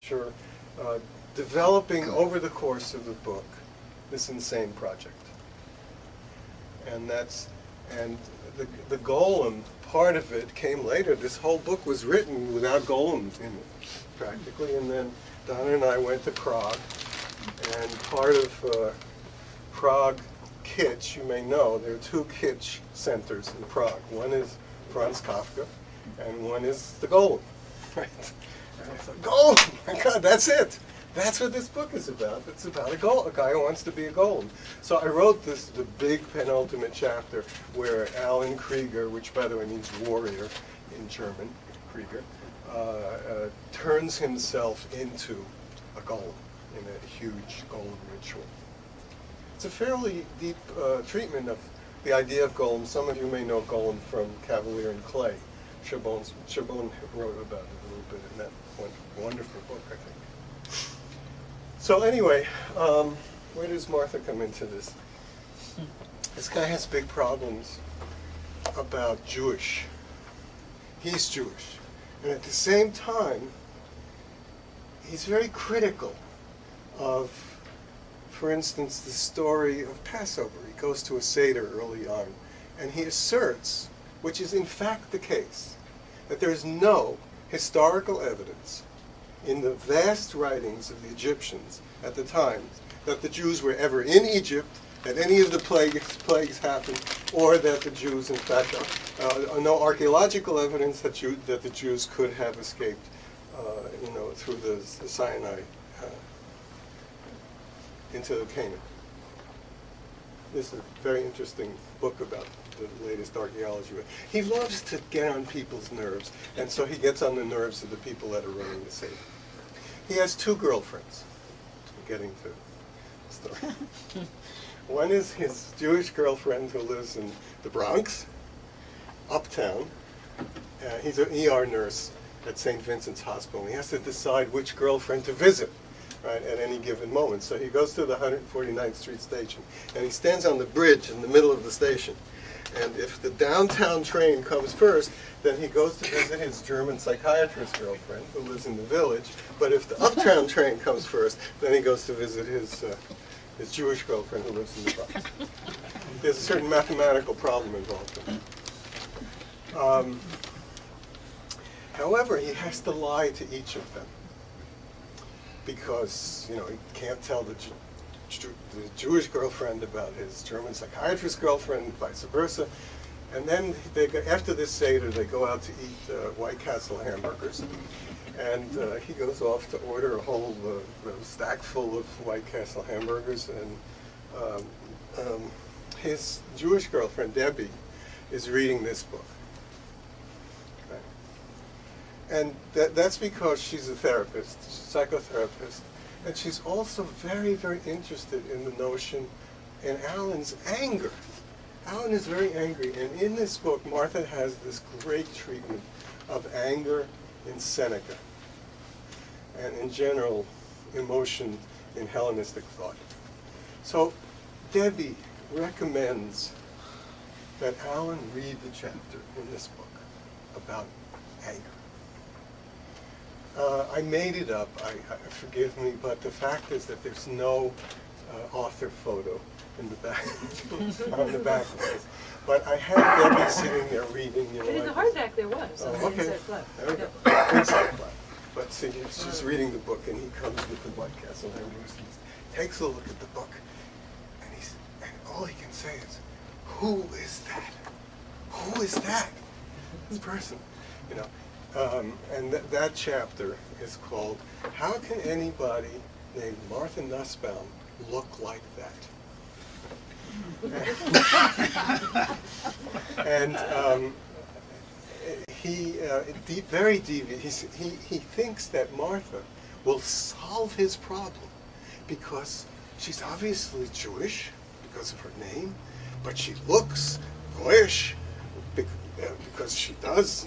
Sure, developing over the course of the book this insane project. And the golem part of it came later. This whole book was written without golems in it, practically. And then Donna and I went to Prague, and part of Prague kitsch, you may know, there are two kitsch centers in Prague. One is Franz Kafka, and one is the golem, right? And I thought, golem, my God, that's it. That's what this book is about. It's about a guy who wants to be a golem. So I wrote the big penultimate chapter where Alan Krieger, which by the way means warrior in German, Krieger, turns himself into a golem in a huge golem ritual. It's a fairly deep treatment of the idea of golem. Some of you may know golem from Cavalier and Clay. Chabon wrote about it a little bit in that one wonderful book, I think. So anyway, where does Martha come into this? This guy has big problems about Jewish. He's Jewish. And at the same time, he's very critical of, for instance, the story of Passover. He goes to a Seder early on, and he asserts, which is in fact the case, that there is no historical evidence in the vast writings of the Egyptians at the time that the Jews were ever in Egypt, that any of the plagues happened, or that the Jews, in fact, no archaeological evidence that the Jews could have escaped, through the Sinai into Canaan. This is a very interesting book about the latest archaeology. He loves to get on people's nerves, and so he gets on the nerves of the people that are running the Seder. He has two girlfriends. I'm getting to the story. One is his Jewish girlfriend who lives in the Bronx, uptown. He's an ER nurse at St. Vincent's Hospital. He has to decide which girlfriend to visit, right, at any given moment. So he goes to the 149th Street station, and he stands on the bridge in the middle of the station. And if the downtown train comes first, then he goes to visit his German psychiatrist girlfriend who lives in the Village. But if the uptown train comes first, then he goes to visit his Jewish girlfriend who lives in the Bronx. There's a certain mathematical problem involved in it. However, he has to lie to each of them because, he can't tell the Jewish girlfriend about his German psychiatrist girlfriend, and vice versa. And then after this Seder, they go out to eat White Castle hamburgers. And he goes off to order a whole stack full of White Castle hamburgers. And his Jewish girlfriend, Debbie, is reading this book. Okay. And that's because she's a therapist, she's a psychotherapist. And she's also very, very interested in the notion, in Alan's anger. Alan is very angry, and in this book, Martha has this great treatment of anger in Seneca, and in general, emotion in Hellenistic thought. So Debbie recommends that Alan read the chapter in this book about anger. I made it up, forgive me, but the fact is that there's no author photo in the back, on the back of this. But I had Debbie sitting there reading, But in the hardback there was, on the okay. inside flap. There we go, inside flap. But see, she's reading the book, and he comes with the White Castle hamburgers, and he takes a look at the book, and all he can say is, "Who is that? Who is that? This person?" And that chapter is called, "How Can Anybody Named Martha Nussbaum Look Like That?" And very devious. He thinks that Martha will solve his problem because she's obviously Jewish because of her name, but she looks Goyish because she does,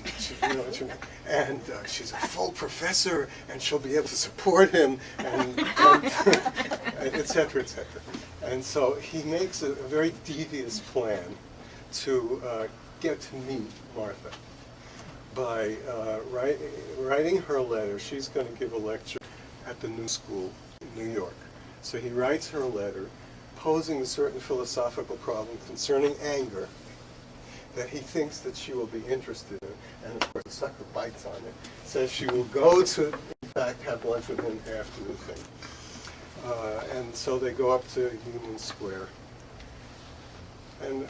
and she's a full professor, and she'll be able to support him, and et cetera, et cetera. And so he makes a very devious plan to get to meet Martha by writing her letter. She's going to give a lecture at the New School in New York. So he writes her a letter posing a certain philosophical problem concerning anger that he thinks that she will be interested in. And of course the sucker bites on it. Says she will go to, in fact, have lunch with him after the thing. And so they go up to Union Square. And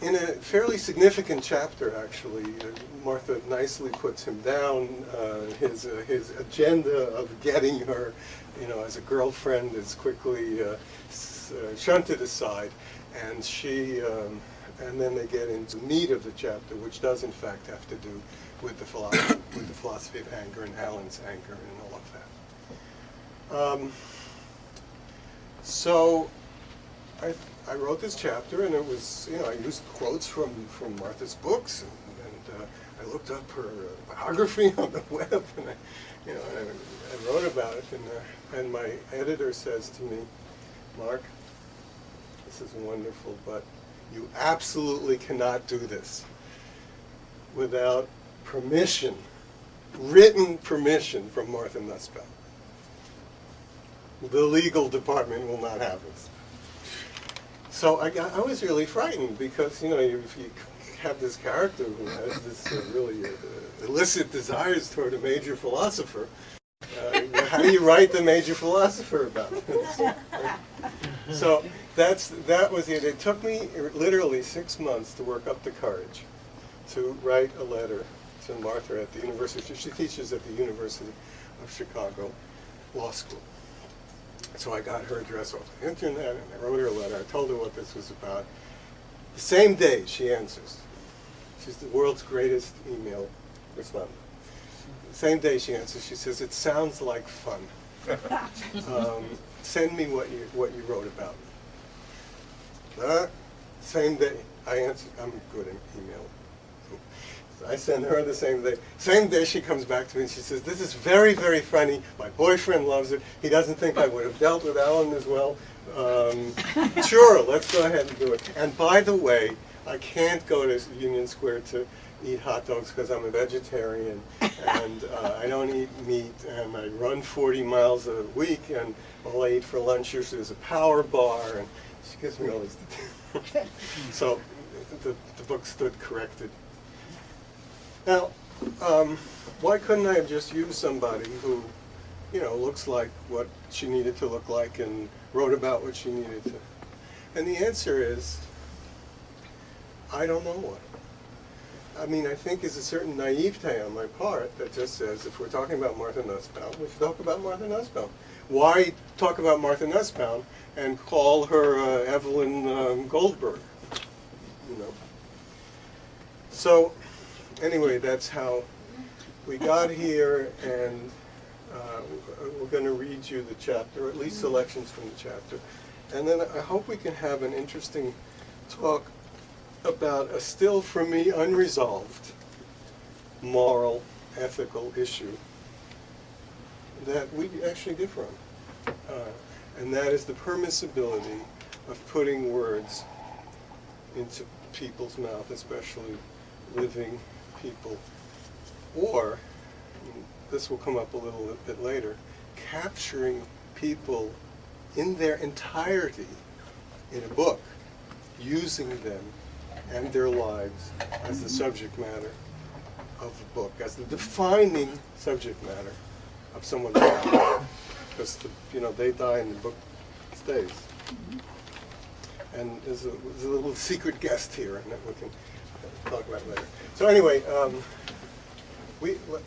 in a fairly significant chapter, actually, Martha nicely puts him down. His agenda of getting her, as a girlfriend is quickly shunted aside, and and then they get into the meat of the chapter, which does in fact have to do with the philosophy of anger and Alan's anger and all of that. So I wrote this chapter, and it was, I used quotes from Martha's books, and I looked up her biography on the web, and I wrote about it, and my editor says to me, Mark, this is wonderful, but you absolutely cannot do this without permission, written permission from Martha Nussbaum. The legal department will not have this. So I was really frightened because, if you have this character who has this really illicit desires toward a major philosopher, how do you write the major philosopher about this? So that was it. It took me literally 6 months to work up the courage to write a letter to Martha at the university. She teaches at the University of Chicago Law School. So I got her address off the internet, and I wrote her a letter. I told her what this was about. The same day, she answers. She's the world's greatest email responder. The same day she answers, she says, "It sounds like fun. Send me what you wrote about me." Same day, I answer. I'm good at email. So I send her the same day. Same day she comes back to me and she says, "This is very, very funny. My boyfriend loves it. He doesn't think I would have dealt with Alan as well. Sure, let's go ahead and do it. And by the way, I can't go to Union Square to eat hot dogs because I'm a vegetarian, and I don't eat meat, and I run 40 miles a week, and all I eat for lunch usually is a power bar," and she gives me all these details. So the book stood corrected. Now, why couldn't I have just used somebody who, looks like what she needed to look like and wrote about what she needed to? And the answer is, I don't know what. I mean, I think there's a certain naivete on my part that just says, if we're talking about Martha Nussbaum, we should talk about Martha Nussbaum. Why talk about Martha Nussbaum and call her Evelyn Goldberg? So, anyway, that's how we got here, and we're going to read you the chapter, or at least selections from the chapter. And then I hope we can have an interesting talk about a still, for me, unresolved moral, ethical issue that we actually differ on. And that is the permissibility of putting words into people's mouth, especially living people, or, this will come up a little bit later, capturing people in their entirety in a book, using them and their lives as the subject matter of the book, as the defining subject matter of someone's life. Because they die and the book stays. And there's a little secret guest here, and that we can talk about later. So anyway,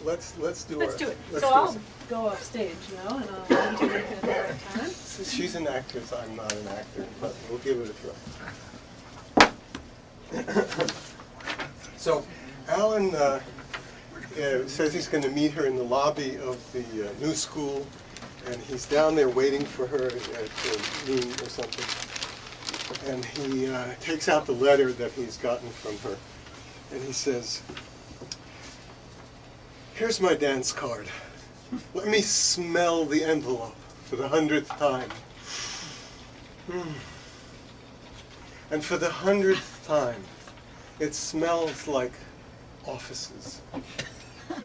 let's do Let's do it. Let's So do I'll it. go off stage now, and I'll interview at the right time. She's an actress, I'm not an actor, but we'll give it a try. So Alan says he's going to meet her in the lobby of the New School, and he's down there waiting for her at noon or something. And he takes out the letter that he's gotten from her, and he says, "Here's my dance card. Let me smell the envelope for the 100th time. And for the 100th time, it smells like offices.